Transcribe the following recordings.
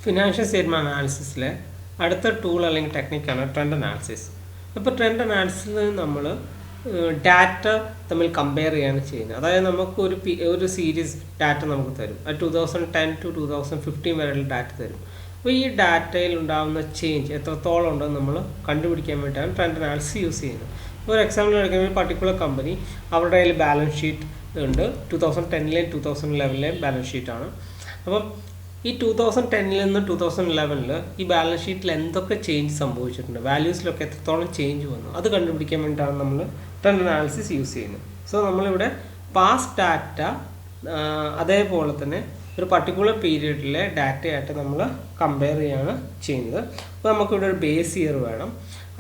Financial statement അനാലിസിസിലെ അടുത്ത tool അല്ലെങ്കിൽ ടെക്നിക്കാണ് trend analysis. അപ്പോൾ ട്രെൻഡ് അനാലിസിസിൽ നമ്മൾ ഡാറ്റ തമ്മിൽ കമ്പയർ ചെയ്യാണ് ചെയ്യുന്നത്. അതായത് നമുക്ക് ഒരു സീരീസ് ഡാറ്റ നമുക്ക് തരും. അത് 2010 to 2015 വരെയുള്ള ഡാറ്റ തരും. അപ്പോൾ ഈ ഡാറ്റയിൽ ഉണ്ടാകുന്ന ചേഞ്ച് എത്രത്തോളം ഉണ്ടെന്ന് നമ്മൾ കണ്ടുപിടിക്കാൻ വേണ്ടിയിട്ടാണ് ട്രെൻഡ് അനാലിസിസ് യൂസ് ചെയ്യുന്നത്. ഒരു എക്സാമ്പിൾ എടുക്കുന്ന ഒരു പർട്ടിക്കുലർ കമ്പനി അവരുടെ കയ്യിൽ ബാലൻസ് ഷീറ്റ് ഉണ്ട്. 2010ലെയും 2011ലെയും ബാലൻസ് ഷീറ്റാണ്. അപ്പം ഈ 2010ൽ നിന്ന് 2011 ഈ ബാലൻസ് ഷീറ്റിൽ എന്തൊക്കെ ചേഞ്ച് സംഭവിച്ചിട്ടുണ്ട്, വാല്യൂസിലൊക്കെ എത്രത്തോളം ചേഞ്ച് വന്നു, അത് കണ്ടുപിടിക്കാൻ വേണ്ടിയിട്ടാണ് നമ്മൾ ട്രെൻഡ് അനാലിസിസ് യൂസ് ചെയ്യുന്നത്. സോ നമ്മളിവിടെ പാസ്റ്റ് ഡാറ്റ അതേപോലെ തന്നെ ഒരു പർട്ടിക്കുലർ പീരീഡിലെ ഡാറ്റയായിട്ട് നമ്മൾ കമ്പയർ ചെയ്യാണ് ചെയ്യുന്നത്. അപ്പോൾ നമുക്കിവിടെ ഒരു ബേസ് ഇയർ വേണം.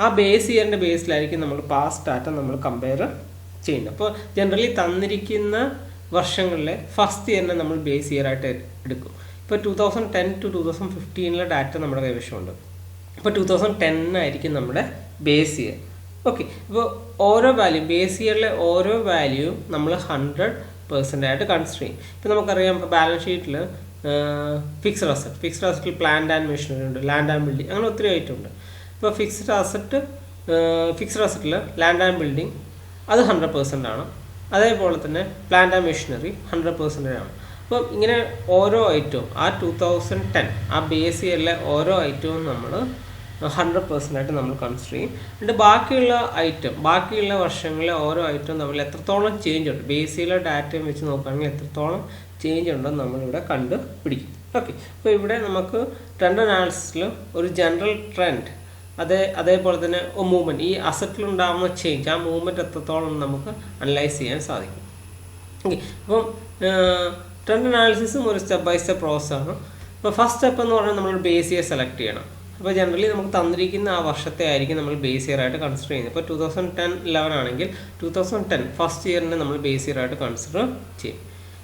ആ ബേസ് ഇയറിൻ്റെ ബേസിലായിരിക്കും നമ്മൾ പാസ്റ്റ് ഡാറ്റ നമ്മൾ കമ്പയർ ചെയ്യുന്നത്. അപ്പോൾ ജനറലി തന്നിരിക്കുന്ന വർഷങ്ങളിലെ ഫസ്റ്റ് ഇയറിനെ നമ്മൾ ബേസ് ഇയർ ആയിട്ട് എടുക്കും. ഇപ്പോൾ 2010 to 2015 ഡാറ്റ നമ്മുടെ കൈവശമുണ്ട്. ഇപ്പോൾ 2010 ആയിരിക്കും നമ്മുടെ ബേസ് ഇയർ. ഓക്കെ, അപ്പോൾ ഓരോ വാല്യൂ ബേസ് ഇയറിലെ ഓരോ വാല്യൂ നമ്മൾ 100% ആയിട്ട് കൺസിഡർ ചെയ്യും. ഇപ്പോൾ നമുക്കറിയാം, ഇപ്പോൾ ബാലൻസ് ഷീറ്റിൽ ഫിക്സ്ഡ് അസറ്റിൽ പ്ലാന്റ് ആൻഡ് മെഷീനറി ഉണ്ട്, ലാൻഡ് ആൻഡ് ബിൽഡിംഗ്, അങ്ങനെ ഒത്തിരി ഐറ്റം. ഇപ്പോൾ ഫിക്സ്ഡ് അസറ്റിൽ ലാൻഡ് ആൻഡ് ബിൽഡിംഗ് അത് 100% ആണ്. അതേപോലെ തന്നെ പ്ലാന്റ് ആൻഡ് മെഷീനറി 100% ആണ്. അപ്പം ഇങ്ങനെ ഓരോ ഐറ്റവും ആ 2010 ആ ബേസ് ഇയറിലെ ഓരോ ഐറ്റവും നമ്മൾ 100% ആയിട്ട് നമ്മൾ കൺസിഡർ ചെയ്യും. എന്നിട്ട് ബാക്കിയുള്ള വർഷങ്ങളിലെ ഓരോ ഐറ്റവും നമ്മൾ എത്രത്തോളം ചേഞ്ച് ഉണ്ട്, ബേസ് ഇയറിലെ ഡാറ്റയും വെച്ച് നോക്കുകയാണെങ്കിൽ എത്രത്തോളം ചേഞ്ച് ഉണ്ടെന്ന് നമ്മളിവിടെ കണ്ടുപിടിക്കും. ഓക്കെ, അപ്പോൾ ഇവിടെ നമുക്ക് ട്രെൻഡ് അനാലിസിസിൽ ഒരു ജനറൽ ട്രെൻഡ് അതേപോലെ തന്നെ മൂവ്മെൻറ്റ്, ഈ അസറ്റിലുണ്ടാകുന്ന ചേഞ്ച്, ആ മൂവ്മെൻറ്റ് എത്രത്തോളം നമുക്ക് അനലൈസ് ചെയ്യാൻ സാധിക്കും. ഓക്കെ, അപ്പം ട്രെൻഡ് അനാലിസിസും ഒരു സ്റ്റെപ്പ് ബൈ സ്റ്റെപ്പ് പ്രോസസ്സാണ്. അപ്പോൾ ഫസ്റ്റ് സ്റ്റെപ്പ് എന്ന് പറഞ്ഞാൽ നമ്മൾ ബേസ് ഇയർ സെലക്ട് ചെയ്യണം. അപ്പോൾ ജനറലി നമുക്ക് തന്നിരിക്കുന്ന ആ വർഷത്തെ ആയിരിക്കും നമ്മൾ ബേസ് ഇയർ ആയിട്ട് കൺസിഡർ ചെയ്യുന്നത്. ഇപ്പോൾ 2010-11 ആണെങ്കിൽ 2010 ഫസ്റ്റ് ഇയറിനെ നമ്മൾ ബേസ് ഇയർ ആയിട്ട് കൺസിഡർ ചെയ്യും.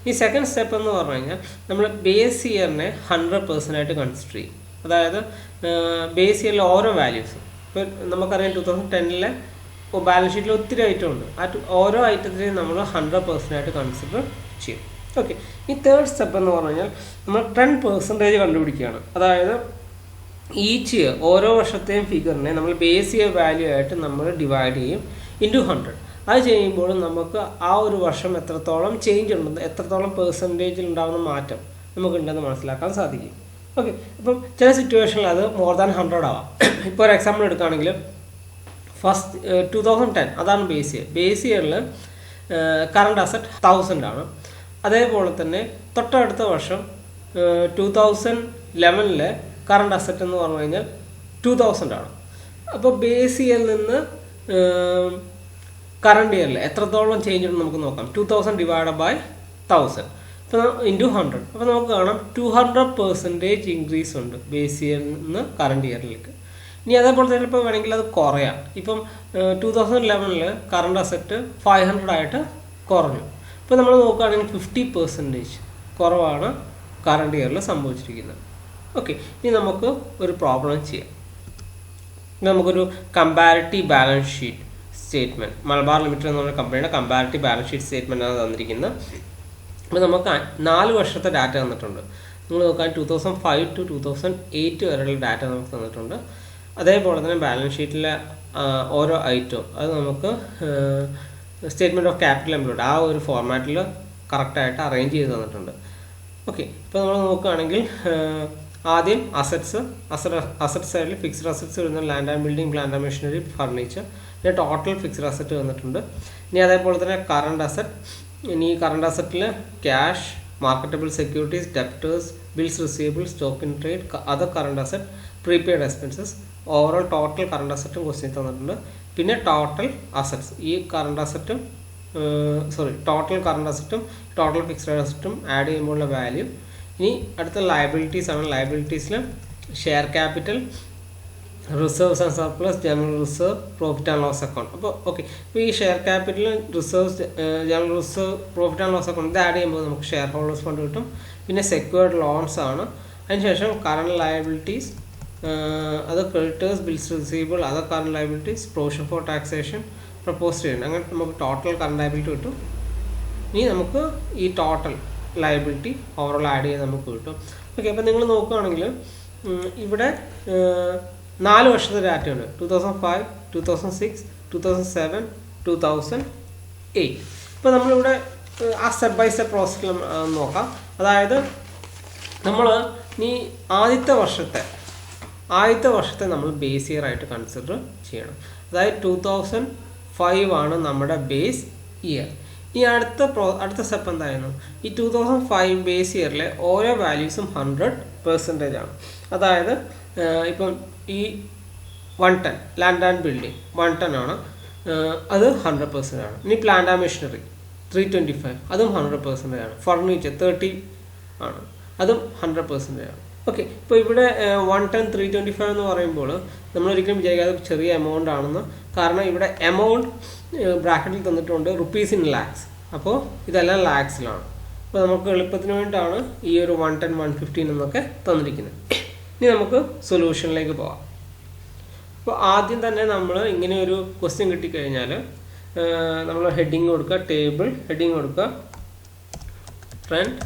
ഈ സെക്കൻഡ് സ്റ്റെപ്പ് എന്ന് പറഞ്ഞു കഴിഞ്ഞാൽ നമ്മൾ ബേസ് ഇയറിനെ 100% ആയിട്ട് കൺസിഡർ ചെയ്യും. അതായത് ബേസ് ഇയറിലെ ഓരോ വാല്യൂസും, ഇപ്പോൾ നമുക്കറിയാം 2010 ബാലൻസ് ഷീറ്റിൽ ഒത്തിരി ഐറ്റം ഉണ്ട്. ഓരോ ഐറ്റത്തിനെയും നമ്മൾ 100% ആയിട്ട് കൺസിഡർ ചെയ്യും. ഓക്കെ, ഈ തേർഡ് സ്റ്റെപ്പ് എന്ന് പറഞ്ഞു കഴിഞ്ഞാൽ നമ്മൾ 10% കണ്ടുപിടിക്കുകയാണ്. അതായത് ഈച്ച് ഇയർ ഓരോ വർഷത്തെയും ഫിഗറിനെ നമ്മൾ ബേസ് ഇയർ വാല്യൂ ആയിട്ട് നമ്മൾ ഡിവൈഡ് ചെയ്യും ഇൻറ്റു 100. അത് ചെയ്യുമ്പോൾ നമുക്ക് ആ ഒരു വർഷം എത്രത്തോളം ചേഞ്ച് ഉണ്ടെന്ന്, എത്രത്തോളം പെർസെൻറ്റേജിൽ ഉണ്ടാകുന്ന മാറ്റം നമുക്കുണ്ടെന്ന് മനസ്സിലാക്കാൻ സാധിക്കും. ഓക്കെ, അപ്പം ചില സിറ്റുവേഷനിൽ അത് മോർ ദാൻ 100 ആവാം. ഇപ്പോൾ ഒരു എക്സാമ്പിൾ എടുക്കുകയാണെങ്കിൽ ഫസ്റ്റ് 2010 അതാണ് ബേസ് ഇയറിൽ കറണ്ട് അസറ്റ് 1000 ആണ്. അതേപോലെ തന്നെ തൊട്ടടുത്ത വർഷം 2011 കറണ്ട് അസറ്റ് എന്ന് പറഞ്ഞു കഴിഞ്ഞാൽ 2000 ആണ്. അപ്പോൾ ബേസ് ഇയറിൽ നിന്ന് കറണ്ട് ഇയറിൽ എത്രത്തോളം ചേഞ്ച് ഉണ്ടെന്ന് നമുക്ക് നോക്കാം. 2000 ഡിവൈഡ് ബൈ 1000 ഇപ്പോൾ ഇൻറ്റു 100. അപ്പോൾ നമുക്ക് കാണാം 200% ഇൻക്രീസ് ഉണ്ട് ബേസ് ഇയറിൽ നിന്ന് കറണ്ട് ഇയറിലേക്ക്. ഇനി അതേപോലെ തന്നെ ഇപ്പോൾ വേണമെങ്കിൽ അത് കുറയാം. ഇപ്പം 2011 കറണ്ട് അസറ്റ് 500 ആയിട്ട് കുറഞ്ഞു. ഇപ്പോൾ നമ്മൾ നോക്കുകയാണെങ്കിൽ 50% കുറവാണ് കറണ്ട് ഇയറിൽ സംഭവിച്ചിരിക്കുന്നത്. ഓക്കെ, ഇനി നമുക്ക് ഒരു പ്രോബ്ലം ചെയ്യാം. നമുക്കൊരു comparative balance sheet statement, Malabar limited എന്ന് പറഞ്ഞ കമ്പനിയുടെ കമ്പാരിറ്റീവ് ബാലൻസ് ഷീറ്റ് സ്റ്റേറ്റ്മെൻറ്റ് ആണ് തന്നിരിക്കുന്നത്. അപ്പോൾ നമുക്ക് 4 വർഷത്തെ ഡാറ്റ തന്നിട്ടുണ്ട്. നിങ്ങൾ നോക്കാൻ 2005 to 2008 വരെയുള്ള ഡാറ്റ നമുക്ക് തന്നിട്ടുണ്ട്. അതേപോലെ തന്നെ ബാലൻസ് ഷീറ്റിലെ ഓരോ ഐറ്റവും അത് നമുക്ക് സ്റ്റേറ്റ്മെൻറ്റ് ഓഫ് ക്യാപിറ്റൽ എംപ്ലോയ്ഡ് ആ ഒരു ഫോർമാറ്റിൽ കറക്റ്റായിട്ട് അറേഞ്ച് ചെയ്ത് തന്നിട്ടുണ്ട്. ഓക്കെ, ഇപ്പോൾ നമ്മൾ നോക്കുകയാണെങ്കിൽ ആദ്യം അസറ്റ് സൈഡിൽ ഫിക്സ്ഡ് അസറ്റ്സ് വരുന്ന land and building, plant and machinery, furniture, പിന്നെ ടോട്ടൽ ഫിക്സ്ഡ് അസറ്റ് വന്നിട്ടുണ്ട്. ഇനി അതേപോലെ തന്നെ കറണ്ട് അസറ്റ്, ഇനി കറണ്ട് അസറ്റിൽ cash, marketable securities, debtors, bills receivable, stock in trade, other current asset, prepaid expenses, overall total current അസറ്റും question തന്നിട്ടുണ്ട്. പിന്നെ ടോട്ടൽ അസറ്റ്സ്, ഈ കറണ്ട് അസറ്റും ടോട്ടൽ കറണ്ട് അസറ്റും ടോട്ടൽ ഫിക്സ്ഡ് അസറ്റും ആഡ് ചെയ്യുമ്പോഴുള്ള വാല്യൂ. ഇനി അടുത്ത ലയബിലിറ്റീസ് ആണ്. ലയബിലിറ്റീസിൽ share capital, reserves and surplus, general reserve, profit and loss account. അപ്പോൾ ഓക്കെ, ഇപ്പോൾ ഈ share capital, reserves, general reserve, profit and loss account ഇത് ആഡ് ചെയ്യുമ്പോൾ നമുക്ക് ഷെയർ ഹോൾഡേഴ്സ് ഫണ്ട് കിട്ടും. പിന്നെ സെക്യൂർഡ് ലോൺസ് ആണ്. അതിനുശേഷം കറണ്ട് ലയബിലിറ്റീസ്, അത് creditors, bills receivable, other current liabilities, provision for taxation, proposed ചെയ്യണം. അങ്ങനെ നമുക്ക് ടോട്ടൽ കറണ്ട് ലയബിലിറ്റി കിട്ടും. ഇനി നമുക്ക് ഈ ടോട്ടൽ ലയബിലിറ്റി ഓവറോൾ ആഡ് ചെയ്ത് നമുക്ക് കിട്ടും. ഓക്കെ, അപ്പോൾ നിങ്ങൾ നോക്കുകയാണെങ്കിൽ ഇവിടെ 4 വർഷത്തെ ഡാറ്റയുണ്ട്. 2005, 2006, 2007, 2008. ഇപ്പോൾ നമ്മളിവിടെ ആ സ്റ്റെപ്പ് ബൈ സ്റ്റെപ്പ് പ്രോസസ്സിൽ നോക്കാം. അതായത് നമ്മൾ ഈ ആദ്യത്തെ വർഷത്തെ നമ്മൾ ബേസ് ഇയർ ആയിട്ട് കൺസിഡർ ചെയ്യണം. അതായത് 2005 ആണ് നമ്മുടെ ബേസ് ഇയർ. ഈ അടുത്ത സ്റ്റെപ്പ് എന്തായിരുന്നു? ഈ 2005 ബേസ് ഇയറിലെ ഓരോ വാല്യൂസും 100% ആണ്. അതായത് ഇപ്പം ഈ 110 ലാൻഡ് ആൻഡ് ബിൽഡിംഗ് 110 ആണ്, അത് 100% ആണ്. ഇനി പ്ലാന്റ് ആൻഡ് മെഷീനറി 325 അതും 100% ആണ്. ഫർണിച്ചർ 30 ആണ്, അതും 100% ആണ്. ഓക്കെ, ഇപ്പോൾ ഇവിടെ 110, 325 എന്ന് പറയുമ്പോൾ നമ്മളൊരിക്കലും വിചാരിക്കാതെ ചെറിയ എമൗണ്ട് ആണെന്ന്. കാരണം ഇവിടെ എമൗണ്ട് ബ്രാക്കറ്റിൽ തന്നിട്ടുണ്ട് റുപ്പീസ് ഇൻ ലാക്സ്. അപ്പോൾ ഇതെല്ലാം ലാക്സിലാണ്. അപ്പോൾ നമുക്ക് എളുപ്പത്തിന് വേണ്ടിയിട്ടാണ് ഈ ഒരു 110, 115 എന്നൊക്കെ തന്നിരിക്കുന്നത്. ഇനി നമുക്ക് സൊല്യൂഷനിലേക്ക് പോകാം. അപ്പോൾ ആദ്യം തന്നെ നമ്മൾ ഇങ്ങനെ ഒരു ക്വസ്റ്റ്യൻ കിട്ടിക്കഴിഞ്ഞാൽ നമ്മൾ ഹെഡിങ് കൊടുക്കുക, ടേബിൾ ഹെഡിങ് കൊടുക്കുക, ട്രെൻഡ്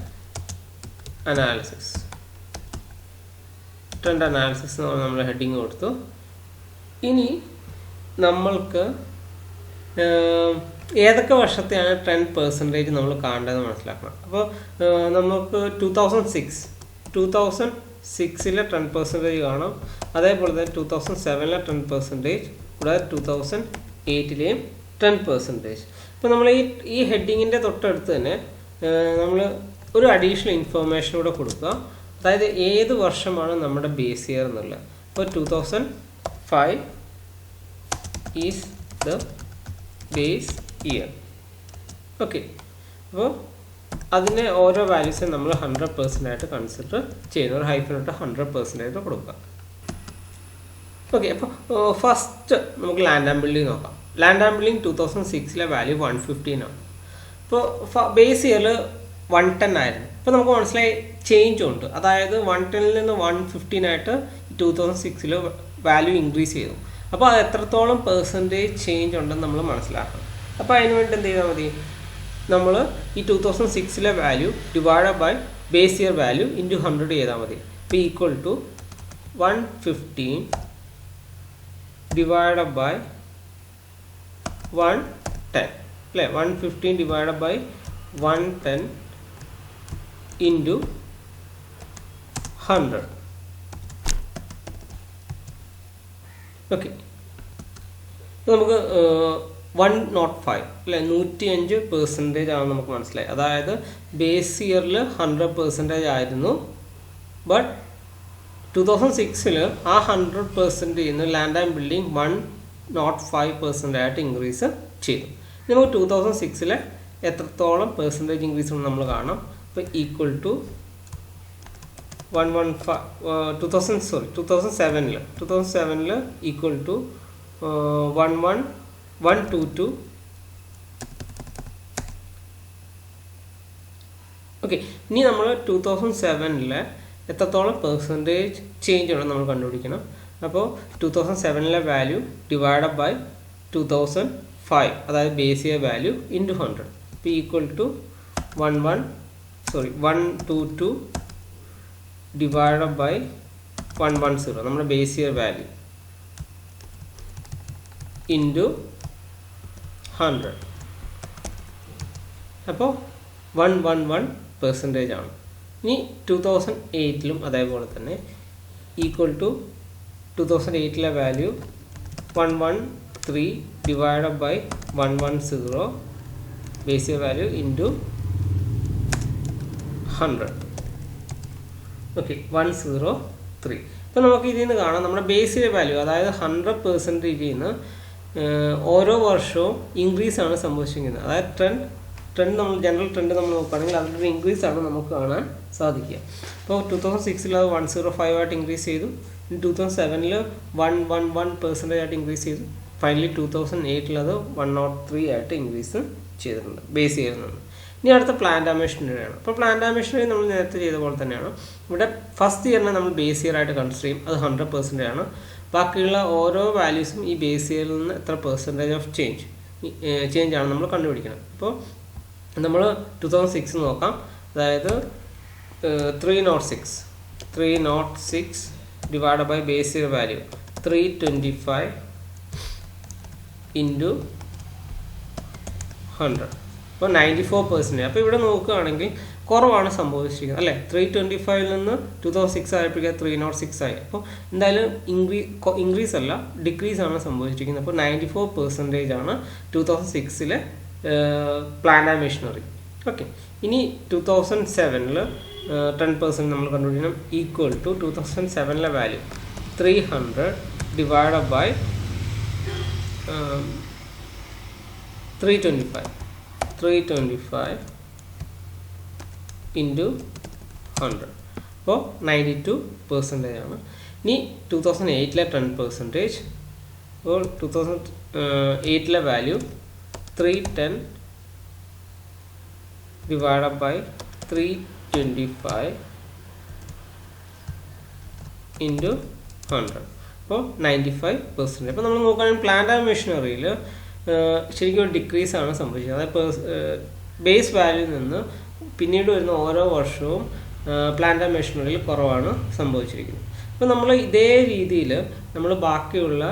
അനാലിസിസ് എന്ന് നമ്മൾ ഹെഡിങ് കൊടുത്തു. ഇനി നമ്മൾക്ക് ഏതൊക്കെ വർഷത്തെയാണ് 10% നമ്മൾ കാണേണ്ടതെന്ന് മനസ്സിലാക്കണം. അപ്പോൾ നമുക്ക് 2006-ലെ 10% കാണാം. അതേപോലെ തന്നെ 2007-ലെ 10%, കൂടാതെ 2008-ലെയും 10%. ഇപ്പോൾ നമ്മൾ ഈ ഹെഡിങ്ങിൻ്റെ തൊട്ടടുത്ത് തന്നെ നമ്മൾ ഒരു അഡീഷണൽ ഇൻഫർമേഷൻ കൂടെ കൊടുക്കുക. അതായത് ഏത് വർഷമാണ് നമ്മുടെ ബേസ് ഇയർ എന്നുള്ളത്. അപ്പോൾ 2005 is the base year. Okay, അപ്പോൾ അതിനെ ഓരോ വാല്യൂസും നമ്മൾ 100% ആയിട്ട് കൺസിഡർ ചെയ്യുന്നു. ഒരു ഹൈഫിനിട്ട് 100% ആയിട്ട് കൊടുക്കുക. ഓക്കെ, അപ്പോൾ ഫസ്റ്റ് നമുക്ക് ലാൻഡ് ആൻഡ് ബിൽഡിംഗ് നോക്കാം. ലാൻഡ് ആൻഡ് ബിൽഡിംഗ് 2006-ലെ വാല്യൂ 115 ആണ്. ഇപ്പോൾ ബേസ് ഇയറിൽ 110 ആയിരുന്നു. ഇപ്പോൾ നമുക്ക് മനസ്സിലായി ചേഞ്ച് ഉണ്ട്. അതായത് 110-ൽ നിന്ന് 115 ആയിട്ട് 2006-ൽ വാല്യൂ ഇൻക്രീസ് ചെയ്തു. അപ്പോൾ അത് എത്രത്തോളം പെർസെൻറ്റേജ് ചേഞ്ച് ഉണ്ടെന്ന് നമ്മൾ മനസ്സിലാക്കണം. അപ്പോൾ അതിന് വേണ്ടി എന്ത് ചെയ്താൽ മതി? നമ്മൾ ഈ 2006-ലെ value divide by base year value into 100 ചെയ്താൽ മതി. ഇപ്പോൾ ഈക്വൽ ടു 115 ഡിവൈഡ് ബൈ 110 അല്ലേ? 115 ഡിവൈഡ് ബൈ 110 ഇൻറ്റു 100. ഓക്കെ, നമുക്ക് 105 അല്ലേ, 105% ആണ് നമുക്ക് മനസ്സിലായി. അതായത് ബേസ് ഇയറിൽ 100% ആയിരുന്നു. ബട്ട് 2006-ൽ ആ 100% ഇന്ന് ലാൻഡ് ആൻഡ് ബിൽഡിംഗ് 105% ആയിട്ട് ഇൻക്രീസ് ചെയ്തു. നമുക്ക് 2006-ലെ എത്രത്തോളം പെർസെൻറ്റേജ് ഇൻക്രീസ് ഉണ്ടെന്ന് നമ്മൾ കാണാം. അപ്പോൾ ഈക്വൽ ടു 2007-ൽ ഈക്വൽ ടു 122. ഓക്കെ, ഇനി നമ്മൾ 2007-ലെ എത്രത്തോളം പെർസെൻറ്റേജ് ചേഞ്ച് ഉണ്ടെന്ന് നമ്മൾ കണ്ടുപിടിക്കണം. അപ്പോൾ 2007-ലെ വാല്യൂ ഡിവൈഡ് ബൈ 2005, അതായത് ബേസ് ഇയർ വാല്യൂ ഇൻറ്റു 100. ഇപ്പോൾ ഈക്വൽ ടു 122 ഡിവൈഡ് ബൈ 110, നമ്മുടെ ബേസ് ഇയർ വാല്യൂ ഇൻറ്റു 100. അപ്പോൾ 111% ആണ്. ഇനി 2008-ലും അതേപോലെ തന്നെ ഈക്വൽ ടു 2008-ലെ value 113 divide by 110 base year value into 100. Okay, 103. ഇപ്പോൾ നമുക്ക് ഇതിൽ നിന്ന് കാണാം നമ്മുടെ ബേസ് ഇയർ വാല്യൂ, അതായത് 100%-ൽ നിന്ന് ഓരോ വർഷവും ഇൻക്രീസ് ആണ് സംഭവിച്ചിരിക്കുന്നത്. അതായത് ട്രെൻഡ് നമ്മൾ ജനറൽ ട്രെൻഡ് നമ്മൾ നോക്കുകയാണെങ്കിൽ അതിൻ്റെ ഒരു ഇൻക്രീസ് ആണ് നമുക്ക് കാണാൻ സാധിക്കുക. അപ്പോൾ 2006-ൽ അത് 105 ആയിട്ട് ഇൻക്രീസ് ചെയ്തു. 2007-ൽ 111% ആയിട്ട് ഇൻക്രീസ് ചെയ്തു. ഫൈനലി 2008-ൽ അത് 103 ആയിട്ട് ഇൻക്രീസ് ചെയ്തിട്ടുണ്ട് ബേസ് ഇയറിൽ നിന്ന്. ഇനി അടുത്ത പ്ലാന്റ് ആൻഡ് മെഷീനറിയാണ്. അപ്പോൾ പ്ലാന്റ് ആൻഡ് മെഷീനറി നമ്മൾ നേരത്തെ ചെയ്ത പോലെ തന്നെയാണ്. ഇവിടെ ഫസ്റ്റ് ഇയറിനെ നമ്മൾ ബേസ് ഇയർ ആയിട്ട് കൺസിഡർ ചെയ്യും. അത് 100% ആണ്. ബാക്കിയുള്ള ഓരോ വാല്യൂസും ഈ ബേസ് ഇയറിൽ നിന്ന് എത്ര പെർസെൻറ്റേജ് ഓഫ് ചേഞ്ച് ആണ് നമ്മൾ കണ്ടുപിടിക്കണം. അപ്പോൾ നമ്മൾ 2006 നോക്കാം. അതായത് 306 divided by base year value 325 into 100. അപ്പോൾ 94%. അപ്പോൾ ഇവിടെ നോക്കുകയാണെങ്കിൽ കുറവാണ് സംഭവിച്ചിരിക്കുന്നത് അല്ലേ. 325 നിന്ന് 2006 ആയപ്പോഴേക്കും 306 ആയി. അപ്പോൾ എന്തായാലും ഇൻക്രീസ് അല്ല ഡിക്രീസ് ആണ് സംഭവിച്ചിരിക്കുന്നത്. അപ്പോൾ 94% ആണ് 2006 പ്ലാന്റ് ആൻഡ് മെഷീനറി. ഓക്കെ, ഇനി 2007 10% നമ്മൾ കണ്ടുപിടിക്കണം. Equal to 2007 value 300 divide by 325 into 100. അപ്പോൾ 92% ആണ്. ഇനി 2008 10%. അപ്പോൾ 2008 വാല്യൂ 310 divided by 325 into 100. അപ്പോൾ 95%. അപ്പോൾ നമ്മൾ നോക്കുകയാണെങ്കിൽ പ്ലാന്റ് ആൻഡ് മെഷീനറിയിൽ ശരിക്കും ഒരു ഡിക്രീസ് ആണ് സംഭവിച്ചത്. അതായത് ബേസ് വാല്യൂ നിന്ന് പിന്നീട് വരുന്ന ഓരോ വർഷവും പ്ലാന്റ് ആൻഡ് മെഷീനറിയിൽ കുറവാണ് സംഭവിച്ചിരിക്കുന്നത്. അപ്പോൾ നമ്മൾ ഇതേ രീതിയിൽ നമ്മൾ ബാക്കിയുള്ള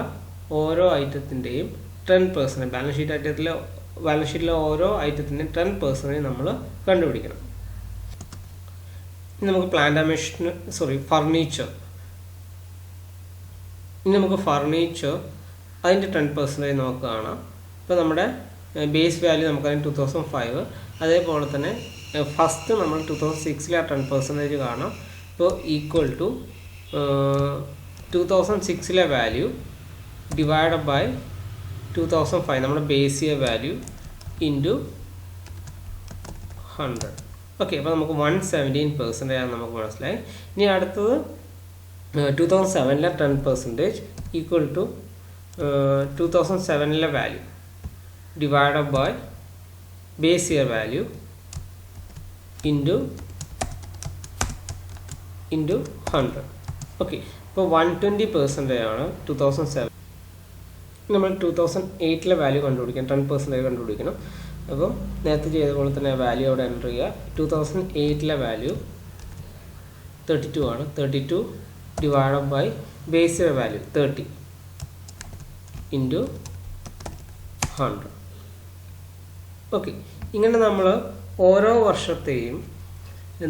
ഓരോ ഐറ്റത്തിൻ്റെയും 10% ബാലൻസ് ഷീറ്റിലെ ഓരോ ഐറ്റത്തിൻ്റെയും 10% നമ്മൾ കണ്ടുപിടിക്കണം. ഇനി നമുക്ക് പ്ലാന്റ് ആൻഡ് മെഷീനറി ഫർണിച്ചർ. ഇനി നമുക്ക് ഫർണിച്ചർ അതിൻ്റെ 10% നമുക്ക് കാണാം. ഇപ്പോൾ നമ്മുടെ ബേസ് വാല്യൂ നമുക്കറിയാം 2005. അതേപോലെ തന്നെ ഫസ്റ്റ് നമ്മൾ 2006 10% കാണാം. ഇപ്പോൾ equal to 2006 value divide by 2005 നമ്മുടെ base year value into 100. Okay, അപ്പോൾ നമുക്ക് 117% ആണ് നമുക്ക് മനസ്സിലായി. ഇനി അടുത്തത് 2007 10% equal to 2007 value divided by base year value into 100. Okay, ഇപ്പോൾ 120% ആണ് 2007. നമ്മൾ 2008 വാല്യൂ കണ്ടുപിടിക്കണം. 10% കണ്ടുപിടിക്കണം. അപ്പം നേരത്തെ ചെയ്ത പോലെ തന്നെ വാല്യൂ അവിടെ എൻ്റർ ചെയ്യുക. 2008 വാല്യൂ 32 ആണ്. 32 divided by base year value 30 into 100. Okay, ഇങ്ങനെ നമ്മൾ ഓരോ വർഷത്തെയും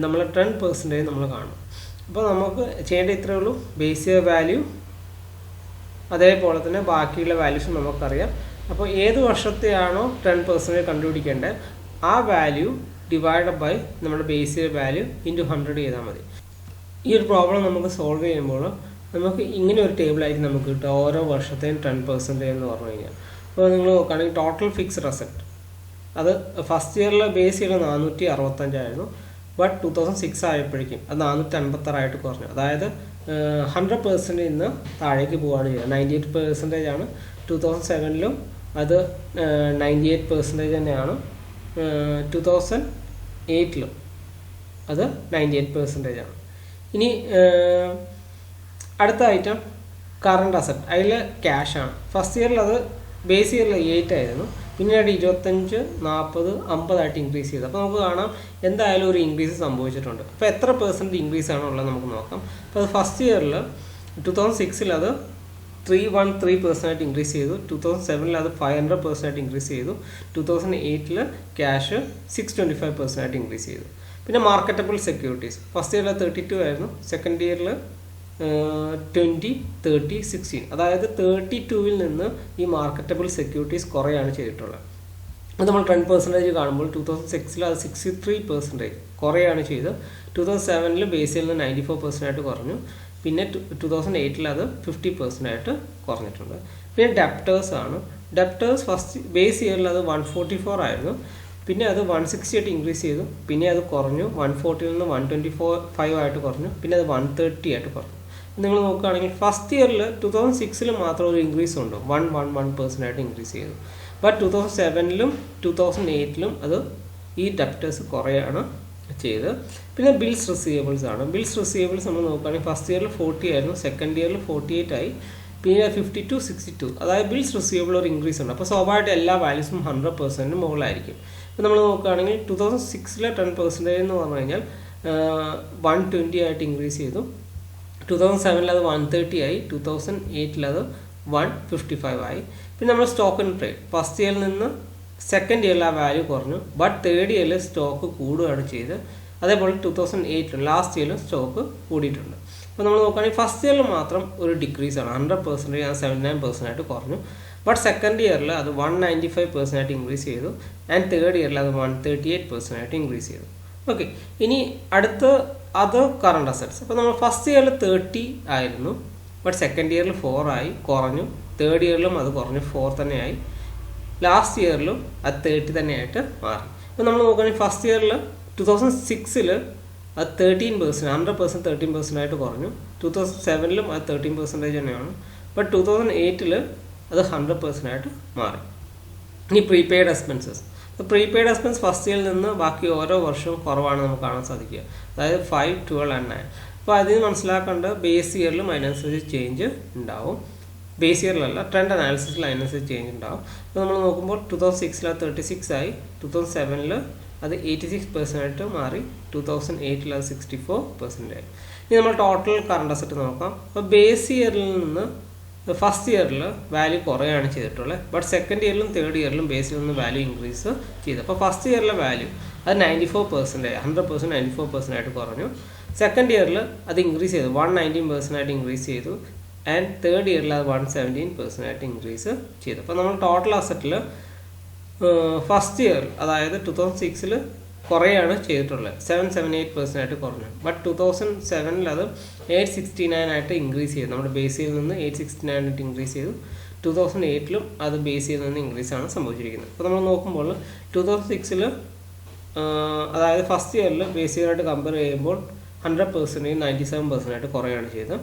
നമ്മൾ 10% നമ്മൾ കാണും. അപ്പോൾ നമുക്ക് ചെയ്യേണ്ട ഇത്രയേ ഉള്ളൂ. ബേസ് ഇയർ വാല്യൂ അതേപോലെ തന്നെ ബാക്കിയുള്ള വാല്യൂസ് നമുക്കറിയാം. അപ്പോൾ ഏത് വർഷത്തെയാണോ 10% കണ്ടുപിടിക്കേണ്ടത് ആ വാല്യൂ ഡിവൈഡ് ബൈ നമ്മുടെ ബേസ് ഇയർ വാല്യൂ ഇൻറ്റു 100 ചെയ്താൽ മതി. ഈ ഒരു പ്രോബ്ലം നമുക്ക് സോൾവ് ചെയ്യുമ്പോൾ നമുക്ക് ഇങ്ങനെ ഒരു ടേബിളായിരിക്കും നമുക്ക് കിട്ടുക. ഓരോ വർഷത്തെയും 10% എന്ന് പറഞ്ഞു കഴിഞ്ഞാൽ. അപ്പോൾ നിങ്ങൾ നോക്കുകയാണെങ്കിൽ ടോട്ടൽ ഫിക്സ്ഡ് അസറ്റ് അത് ഫസ്റ്റ് ഇയറിൽ ബേസ് ഇയറിൽ 465 ആയിരുന്നു. ബട്ട് 2006 ആയപ്പോഴേക്കും അത് 456 കുറഞ്ഞു. അതായത് 100% ഇന്ന് താഴേക്ക് പോവുകയാണ് ചെയ്യുക. 98% ആണ് 2007 അത് 98% തന്നെയാണ് 2008 അത് 98% ആണ്. ഇനി അടുത്ത ഐറ്റം കറണ്ട് അസറ്റ്. അതിൽ ക്യാഷാണ്. ഫസ്റ്റ് ഇയറിൽ അത് ബേസ് ഇയറിൽ 8 ആയിരുന്നു. പിന്നീട് 25, 40, 50 ആയിട്ട് ഇൻക്രീസ് ചെയ്തു. അപ്പോൾ നമുക്ക് കാണാം എന്തായാലും ഒരു ഇൻക്രീസ് സംഭവിച്ചിട്ടുണ്ട്. അപ്പോൾ എത്ര % ഇൻക്രീസ് ആണോ ഉള്ളത് നമുക്ക് നോക്കാം. അപ്പോൾ അത് ഫസ്റ്റ് ഇയറിൽ 2006 അത് 313% ഇൻക്രീസ് ചെയ്തു. 2007 അത് 500% ഇൻക്രീസ് ചെയ്തു. 2008 ക്യാഷ് 625% ഇൻക്രീസ് ചെയ്തു. പിന്നെ മാർക്കറ്റബിൾ സെക്യൂരിറ്റീസ് ഫസ്റ്റ് ഇയറിൽ 32 ആയിരുന്നു. സെക്കൻഡ് ഇയറിൽ 20, 30, 16. അതായത് 32 നിന്ന് ഈ മാർക്കറ്റബിൾ സെക്യൂരിറ്റീസ് കുറയാണ് ചെയ്തിട്ടുള്ളത്. അത് നമ്മൾ 10% കാണുമ്പോൾ 2006 അത് 63% കുറയാണ് ചെയ്ത്. 2007 ബേസിൽ നിന്ന് 94% ആയിട്ട് കുറഞ്ഞു. പിന്നെ 2008 അത് 50% ആയിട്ട് കുറഞ്ഞിട്ടുണ്ട്. പിന്നെ ഡെപ്റ്റേഴ്സ് ആണ്. ഡെപ്റ്റേഴ്സ് ഫസ്റ്റ് ബേസ് ഇയറിൽ അത് 144 ആയിരുന്നു. പിന്നെ അത് 168 ഇൻക്രീസ് ചെയ്തു. പിന്നെ അത് കുറഞ്ഞു. 140 നിന്ന് 125 ആയിട്ട് കുറഞ്ഞു. പിന്നെ അത് 130 ആയിട്ട് കുറഞ്ഞു. നിങ്ങൾ നോക്കുകയാണെങ്കിൽ ഫസ്റ്റ് ഇയറിൽ 2006 മാത്രം ഒരു ഇൻക്രീസ് ഉണ്ട്. 111% ആയിട്ട് ഇൻക്രീസ് ചെയ്തു. ബട്ട് 2007 2008 അത് ഈ ഡെപ്റ്റേഴ്സ് കുറയാണ് ചെയ്ത്. പിന്നെ ബിൽസ് റിസീവബിൾസ് ആണ്. ബിൽസ് റിസീവബിൾസ് നമ്മൾ നോക്കുകയാണെങ്കിൽ ഫസ്റ്റ് ഇയറിൽ 40 ആയിരുന്നു. സെക്കൻഡ് ഇയറിൽ 48 ആയി. പിന്നെ 52, 62. അതായത് ബിൽസ് റിസീവബിൾ ഒരു ഇൻക്രീസ് ഉണ്ട്. അപ്പോൾ സ്വാഭാവികമായിട്ട് എല്ലാ വാല്യൂസും 100% മുകളിലായിരിക്കും. ഇപ്പോൾ നമ്മൾ നോക്കുകയാണെങ്കിൽ 2006 10% എന്ന് പറഞ്ഞു കഴിഞ്ഞാൽ 120 ആയിട്ട് ഇൻക്രീസ് ചെയ്തു. 2007 അത് 130 ആയി, 2008 അത് 155 ആയി. പിന്നെ നമ്മൾ സ്റ്റോക്ക് ഇൻ ട്രേഡ് ഫസ്റ്റ് ഇയറിൽ നിന്ന് സെക്കൻഡ് ഇയറിൽ ആ വാല്യൂ കുറഞ്ഞു, ബട്ട് തേർഡ് ഇയറിൽ സ്റ്റോക്ക് കൂടുകയാണ് ചെയ്ത്. അതേപോലെ 2008 ലാസ്റ്റ് ഇയറിൽ സ്റ്റോക്ക് കൂടിയിട്ടുണ്ട്. അപ്പോൾ നമ്മൾ നോക്കുകയാണെങ്കിൽ ഫസ്റ്റ് ഇയറിൽ മാത്രം ഒരു ഡിക്രീസ് ആണ്, 100% അത് 79% ആയിട്ട് കുറഞ്ഞു. ബട്ട് സെക്കൻഡ് ഇയറിൽ അത് 195% ആയിട്ട് ഇൻക്രീസ് ചെയ്തു, ആൻഡ് തേർഡ് ഇയറിൽ അത് 138% ആയിട്ട് ഇൻക്രീസ് ചെയ്തു. ഓക്കെ, ഇനി അടുത്ത അത് കറണ്ട് അസറ്റ്സ്. അപ്പോൾ നമ്മൾ ഫസ്റ്റ് ഇയറിൽ 30 ആയിരുന്നു, ബട്ട് സെക്കൻഡ് ഇയറിൽ 4 ആയി, കുറഞ്ഞു. തേർഡ് ഇയറിലും അത് കുറഞ്ഞു, 4 തന്നെയായി. ലാസ്റ്റ് ഇയറിലും അത് 30 തന്നെയായിട്ട് മാറി. ഇപ്പോൾ നമ്മൾ നോക്കുകയാണെങ്കിൽ ഫസ്റ്റ് ഇയറിൽ 2006 അത് 13%, 100% 13% ആയിട്ട് കുറഞ്ഞു. 2007 അത് 13% തന്നെയാണ്, ബട്ട് 2008 അത് 100% ആയിട്ട് മാറി. ഇനി prepaid expenses. Prepaid expense first ഇയറിൽ നിന്ന് ബാക്കി ഓരോ വർഷവും കുറവാണ് നമുക്ക് കാണാൻ സാധിക്കുക. അതായത് 5, 12 and 9. അപ്പോൾ അതിന് മനസ്സിലാക്കേണ്ട ബേസ് ഇയറിലും അതിനനുസരിച്ച് ചേഞ്ച് ഉണ്ടാവും. ബേസ് ഇയറിലല്ല, ട്രെൻഡ് അനാലിസിസിൽ അതിനനുസരിച്ച് ചേഞ്ച് ഉണ്ടാവും. അപ്പോൾ നമ്മൾ നോക്കുമ്പോൾ 2006 അത് 36 ആയി, 2007 അത് 86% ആയിട്ട് മാറി, 2008 അത് 64% ആയി. ഇനി നമ്മൾ ടോട്ടൽ കറണ്ട് അസറ്റ് നോക്കാം. അപ്പോൾ ബേസ് ഇയറിൽ നിന്ന് ഫസ്റ്റ് ഇയറിൽ വാല്യൂ കുറയാണ് ചെയ്തിട്ടുള്ളത്, ബട്ട് സെക്കൻഡ് ഇയറിലും തേർഡ് ഇയറിലും ബേസിൽ നിന്ന് വാല്യൂ ഇൻക്രീസ് ചെയ്തു. അപ്പോൾ ഫസ്റ്റ് ഇയറിലെ വാല്യൂ അത് 94% ആയി, 100% 94% ആയിട്ട് കുറഞ്ഞു. സെക്കൻഡ് ഇയറിൽ അത് ഇൻക്രീസ് ചെയ്തു, 119% ആയിട്ട് ഇൻക്രീസ് ചെയ്തു, ആൻഡ് തേർഡ് ഇയറിൽ അത് 117% ആയിട്ട് ഇൻക്രീസ് ചെയ്തു. അപ്പോൾ നമ്മൾ ടോട്ടൽ അസറ്റിൽ ഫസ്റ്റ് ഇയർ അതായത് 2006 കുറയാണ് ചെയ്തിട്ടുള്ളത്, 778% ആയിട്ട് കുറഞ്ഞു. ബട്ട് 2007 അത് 869 ആയിട്ട് ഇൻക്രീസ് ചെയ്തു. നമ്മുടെ ബേസിൽ നിന്ന് 869 ആയിട്ട് ഇൻക്രീസ് ചെയ്തു. 2008 അത് ബേസിൽ നിന്ന് ഇൻക്രീസ് ആണ് സംഭവിച്ചിരിക്കുന്നത്. അപ്പോൾ നമ്മൾ നോക്കുമ്പോൾ 2006 അതായത് ഫസ്റ്റ് ഇയറിൽ ബേസ് ഇയറായിട്ട് കമ്പയർ ചെയ്യുമ്പോൾ 100% 97% ആയിട്ട് കുറയാണ് ചെയ്തത്.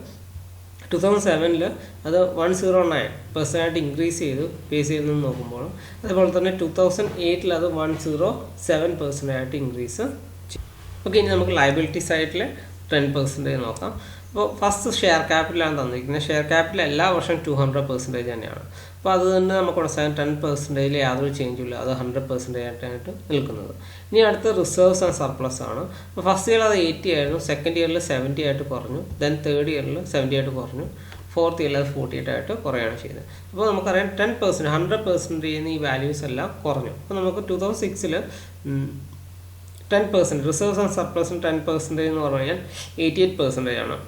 2007 അത് 109% ആയിട്ട് ഇൻക്രീസ് ചെയ്തു ബേസിൽ നിന്ന് നോക്കുമ്പോൾ. അതുപോലെ തന്നെ 2008 അത് 107% ആയിട്ട് ഇൻക്രീസ് ചെയ്തു. ഓക്കെ, ഇനി നമുക്ക് ലയബിലിറ്റി സൈഡിൽ 10% നോക്കാം. അപ്പോൾ ഫസ്റ്റ് ഷെയർ ക്യാപിറ്റലാണ് തന്നിരിക്കുന്നത്. ഷെയർ ക്യാപിറ്റൽ എല്ലാ വർഷവും 200% തന്നെയാണ്. അപ്പോൾ അത് തന്നെ നമുക്ക് മനസ്സിലാക്കാം 10% യാതൊരു ചേഞ്ചും ഇല്ല, അത് 100% ആയിട്ടായിട്ട് നിൽക്കുന്നത്. ഇനി അടുത്ത റിസർവ്സ് ആൻഡ് സർപ്ലസ് ആണ്. അപ്പോൾ ഫസ്റ്റ് ഇയർ അത് 80 ആയിരുന്നു, സെക്കൻഡ് ഇയറിൽ 70 ആയിട്ട് കുറഞ്ഞു, ദെൻ തേർഡ് ഇയറിൽ 70 ആയിട്ട് കുറഞ്ഞു, ഫോർത്ത് ഇയറിൽ അത് 48 ആയിട്ട് കുറയാണ് ചെയ്തത്. അപ്പോൾ നമുക്കറിയാം 10%, 100% ഈ വാല്യൂസ് എല്ലാം കുറഞ്ഞു. അപ്പോൾ നമുക്ക് 2006 10% റിസർവ്സ് ആൻഡ് സർപ്ലസിന് 10% എന്ന് പറഞ്ഞു കഴിഞ്ഞാൽ 88% ആണ്.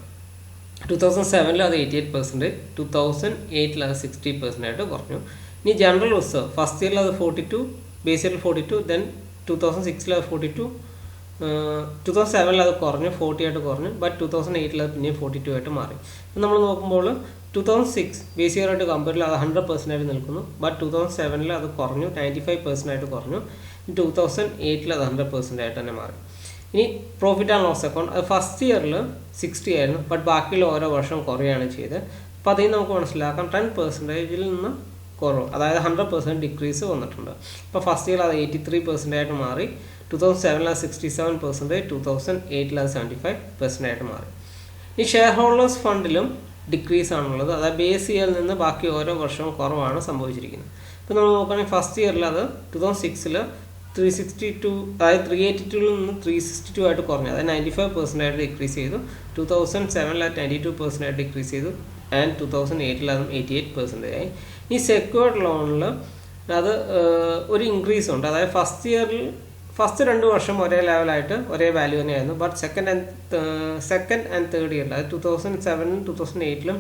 2007 അത് 88%, 2008 അത് 60% ആയിട്ട് കുറഞ്ഞു. ഇനി ജനറൽ റിസർവ് ഫസ്റ്റ് ഇയറിൽ അത് 42, ബേസ് ഇയറിൽ 42, ദെൻ 2006 അത് 42, 2007 അത് കുറഞ്ഞു, 40 ആയിട്ട് കുറഞ്ഞു, ബട്ട് 2008 അത് പിന്നെ 42 ആയിട്ട് മാറി. അപ്പം നമ്മൾ നോക്കുമ്പോൾ 2006 ബേസ് ഇയർ ആയിട്ട് കമ്പയർ അത് 100% ആയിട്ട് നിൽക്കുന്നു, ബട്ട് 2007 അത് കുറഞ്ഞു, 95% ആയിട്ട് കുറഞ്ഞു, 2008 അത് 100% ആയിട്ട് തന്നെ മാറി. ഇനി പ്രോഫിറ്റ് ആൻഡ് ലോസ് അക്കൗണ്ട് അത് ഫസ്റ്റ് ഇയറിൽ 60 ആയിരുന്നു, ബട്ട് ബാക്കിയുള്ള ഓരോ വർഷം കുറയാണ് ചെയ്തത്. അപ്പോൾ അതിൽ നമുക്ക് മനസ്സിലാക്കാം 10%-ൽ നിന്ന് കുറവ്, അതായത് 100% ഡിക്രീസ് വന്നിട്ടുണ്ട്. ഇപ്പോൾ ഫസ്റ്റ് ഇയർ അത് 83% ആയിട്ട് മാറി, 2007 അത് 67%, 2008 അത് 75% ആയിട്ട് മാറി. ഈ ഷെയർ ഹോൾഡേഴ്സ് ഫണ്ടിലും ഡിക്രീസ് ആണുള്ളത്, അതായത് ബേസ് ഇയറിൽ നിന്ന് ബാക്കി ഓരോ വർഷവും കുറവാണ് സംഭവിച്ചിരിക്കുന്നത്. ഇപ്പോൾ നമ്മൾ നോക്കുകയാണെങ്കിൽ ഫസ്റ്റ് ഇയറിൽ അത് 2006 362, അതായത് 382 നിന്ന് 362 ആയിട്ട് കുറഞ്ഞു, അതായത് 95% ആയിട്ട് ഡിക്രീസ് ചെയ്തു. 2007 അത് 92% ആയിട്ട് ഡിക്രീസ് ചെയ്തു, ആൻഡ് 2008 അതും 88% ആയി. ഈ സെക്യൂർഡ് ലോണിൽ അത് ഒരു ഇൻക്രീസ് ഉണ്ട്, അതായത് ഫസ്റ്റ് 2 വർഷം ഒരേ ലെവലായിട്ട് ഒരേ വാല്യൂ തന്നെയായിരുന്നു, ബട്ട് സെക്കൻഡ് ആൻഡ് തേർഡ് ഇയറിൽ അതായത് 2007 2008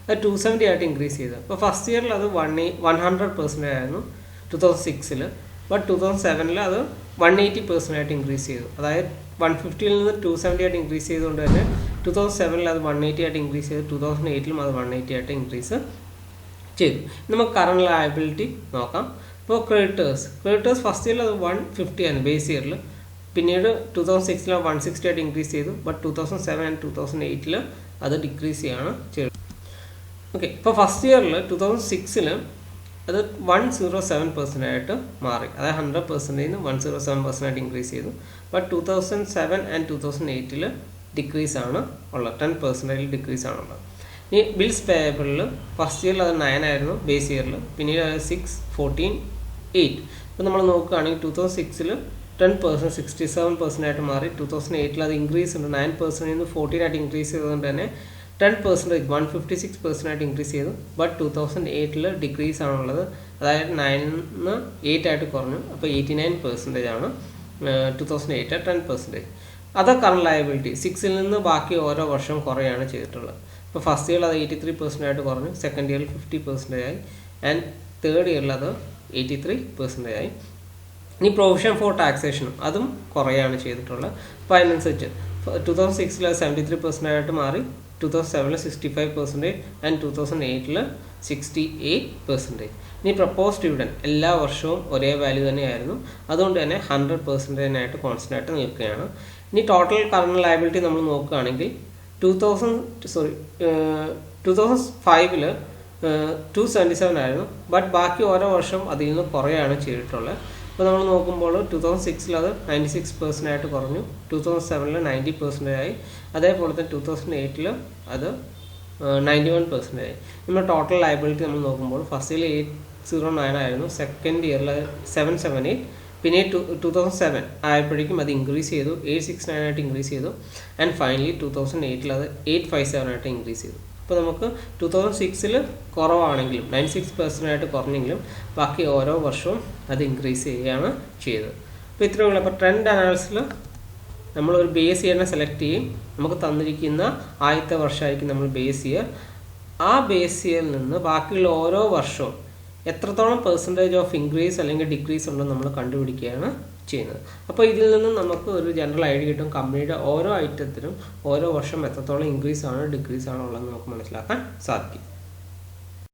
അത് 270 ആയിട്ട് ഇൻക്രീസ് ചെയ്തു. അപ്പോൾ ഫസ്റ്റ് ഇയറിൽ അത് 100% ആയിരുന്നു 2006, ബട്ട് 2007 അത് 180% ആയിട്ട് ഇൻക്രീസ് ചെയ്തു, അതായത് 150 നിന്ന് 270 ആയിട്ട് ഇൻക്രീസ് ചെയ്തുകൊണ്ട് തന്നെ 2007 അത് 180 ആയിട്ട് ഇൻക്രീസ് ചെയ്തു, 2008 അത് 180 ആയിട്ട് ഇൻക്രീസ് ചെയ്തു. നമുക്ക് കറണ്ട് ലയബിലിറ്റി നോക്കാം. ഇപ്പോൾ ക്രെഡിറ്റേഴ്സ് ഫസ്റ്റ് ഇയറിൽ അത് 150 ആയിരുന്നു ബേസ് ഇയറിൽ, പിന്നീട് 2006 160 ആയിട്ട് ഇൻക്രീസ് ചെയ്തു, ബട്ട് 2007 ആൻഡ് 2008 അത് ഡിക്രീസ് ചെയ്യാണ് ചെയ്തത്. ഓക്കെ, ഇപ്പോൾ ഫസ്റ്റ് ഇയറിൽ 2006 അത് 107% ആയിട്ട് മാറി, അതായത് 100% 107% ആയിട്ട് ഇൻക്രീസ് ചെയ്തു, ബട്ട് 2007 ആൻഡ് 2008 ഡിക്രീസ് ആണ് ഉള്ളത്, 10% ഡിക്രീസ് ആണുള്ളത്. ഈ ബിൽസ് പേയബിളിൽ ഫസ്റ്റ് ഇയറിൽ അത് 9 ആയിരുന്നു ബേസ് ഇയറിൽ, പിന്നീട് 6, 14, 8. ഇപ്പോൾ നമ്മൾ നോക്കുകയാണെങ്കിൽ 2006 10% 67% ആയിട്ട് മാറി, 2008 അത് ഇൻക്രീസ് ഉണ്ട്, 9% നിന്ന് 14 ആയിട്ട് ഇൻക്രീസ് ചെയ്തുകൊണ്ട് തന്നെ 10% 156% ആയിട്ട് ഇൻക്രീസ് ചെയ്തു. ബട്ട് 2008 ഡിക്രീസ് ആണുള്ളത്, അതായത് 9 8 ആയിട്ട് കുറഞ്ഞു. അപ്പോൾ 89% ആണ് 2008 10%. അതർ കറണ്ട് ലയബിലിറ്റി 6 നിന്ന് ബാക്കി ഓരോ വർഷവും കുറയാണ് ചെയ്തിട്ടുള്ളത്. ഇപ്പോൾ ഫസ്റ്റ് ഇയറിൽ അത് 83% ആയിട്ട് കുറഞ്ഞു, സെക്കൻഡ് ഇയറിൽ 50% ആയി, ആൻഡ് തേർഡ് ഇയറിൽ അത് 83% ആയി. ഇനി പ്രൊവിഷൻ ഫോർ ടാക്സേഷനും അതും കുറയാണ് ചെയ്തിട്ടുള്ളത്. അപ്പോൾ അതിനനുസരിച്ച് 2006 73% ആയിട്ട് മാറി, 2007 65% ആൻഡ് 2008 68%. ഇനി പ്രപ്പോസ് ഡിവിഡൻഡ് എല്ലാ വർഷവും ഒരേ വാല്യൂ തന്നെയായിരുന്നു, അതുകൊണ്ട് തന്നെ 100% ആയിട്ട് കോൺസ്റ്റന്റ് ആയിട്ട് നിൽക്കുകയാണ്. ഇനി ടോട്ടൽ കറണ്ട് ലയബിലിറ്റി നമ്മൾ നോക്കുകയാണെങ്കിൽ 2005 277 ആയിരുന്നു, ബട്ട് ബാക്കി ഓരോ വർഷം അതിൽ നിന്ന് കുറയാണ് ചെയ്തിട്ടുള്ളത്. അപ്പോൾ നമ്മൾ നോക്കുമ്പോൾ 2006 അത് 96% ആയിട്ട് കുറഞ്ഞു, 2007 90% ആയി, അതേപോലെ തന്നെ 2008 അത് 91% ആയി. നമ്മൾ ടോട്ടൽ ലയബിലിറ്റി നമ്മൾ നോക്കുമ്പോൾ ഫസ്റ്റിൽ 809 ആയിരുന്നു, സെക്കൻഡ് ഇയറിൽ 778, പിന്നെ 2007 ആയപ്പോഴേക്കും അത് ഇൻക്രീസ് ചെയ്തു, 869 ആയിട്ട് ഇൻക്രീസ് ചെയ്തു, ആൻഡ് ഫൈനലി 2008 അത് 857 ആയിട്ട് ഇൻക്രീസ് ചെയ്തു. അപ്പോൾ നമുക്ക് 2006 കുറവാണെങ്കിലും 96% ആയിട്ട് കുറഞ്ഞെങ്കിലും ബാക്കി ഓരോ വർഷവും അത് ഇൻക്രീസ് ചെയ്യുകയാണ് ചെയ്തത്. അപ്പോൾ ഇത്രയേ ഉള്ളൂ. അപ്പോൾ ട്രെൻഡ് അനാലിസിസിൽ നമ്മളൊരു ബേസ് ഇയറിനെ സെലക്ട് ചെയ്യും, നമുക്ക് തന്നിരിക്കുന്ന ആദ്യത്തെ വർഷമായിരിക്കും നമ്മൾ ബേസ് ഇയർ. ആ ബേസ് ഇയറിൽ നിന്ന് ബാക്കിയുള്ള ഓരോ വർഷവും എത്രത്തോളം പെർസെൻറ്റേജ് ഓഫ് ഇൻക്രീസ് അല്ലെങ്കിൽ ഡിക്രീസ് ഉണ്ടെന്ന് നമ്മൾ കണ്ടുപിടിക്കുകയാണ് ചെയ്യുന്നത്. അപ്പോൾ ഇതിൽ നിന്നും നമുക്ക് ഒരു ജനറൽ ഐഡിയ കിട്ടും, കമ്പനിയുടെ ഓരോ ഐറ്റത്തിനും ഓരോ വർഷം എത്രത്തോളം ഇൻക്രീസ് ആണ് ഡിക്രീസ് ആണോ ഉള്ളതെന്ന് നമുക്ക് മനസ്സിലാക്കാൻ സാധിക്കും.